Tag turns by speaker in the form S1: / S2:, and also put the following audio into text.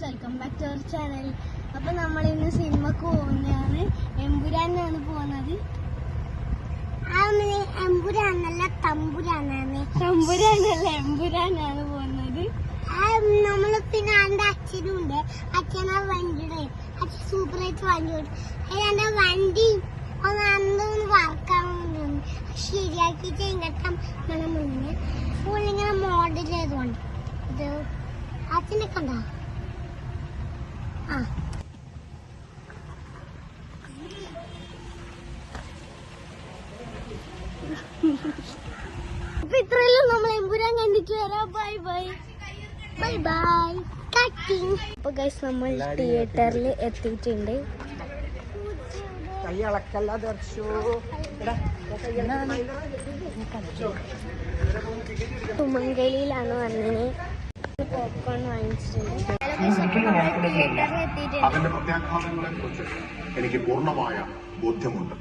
S1: Welcome back to our channel. അപ്പൊ നമ്മൾ ഇന്ന് സിനിമക്ക് പോകുന്നതാണ്. എമ്പുരാനാണ് പോകുന്നത്.
S2: എമ്പുരാനല്ല തമ്പുരാനാണ്.
S1: തമ്പുരാനല്ല എമ്പുരാനാണ് പോകുന്നത്.
S2: നമ്മള് പിന്നെ എന്റെ അച്ഛനുണ്ട്. അച്ഛനാ വണ്ടിയുടെ അച്ഛൻ സൂപ്പറായിട്ട് വണ്ടി ഓടും. എന്റെ വണ്ടി ഒന്ന് വർക്കാൻ ശരിയാക്കിട്ട് ഇങ്ങനത്തെ ഇങ്ങനെ മുന്നേ ഫുൾ ഇങ്ങനെ മോഡൽ ചെയ്തോണ്ട് ഇത് അച്ഛനെ കണ്ടോ?
S1: അപ്പൊ ഇത്രയെല്ലാം നമ്മൾ എമ്പുരാൻ കണ്ടിട്ട് വരാം. Bye bye
S2: bye bye cutting.
S1: അപ്പൊ ഗൈസ് നമ്മൾ തിയേറ്ററിൽ എത്തിയിട്ടുണ്ട്. തുമങ്കലിയിലാണ് വന്നത്. പോപ്കോൺ വാങ്ങിച്ചിട്ടുണ്ട്.
S3: അതിന്റെ പ്രത്യാഘാതങ്ങളെ കുറിച്ച് എനിക്ക് പൂർണ്ണമായ ബോധ്യമുണ്ട്.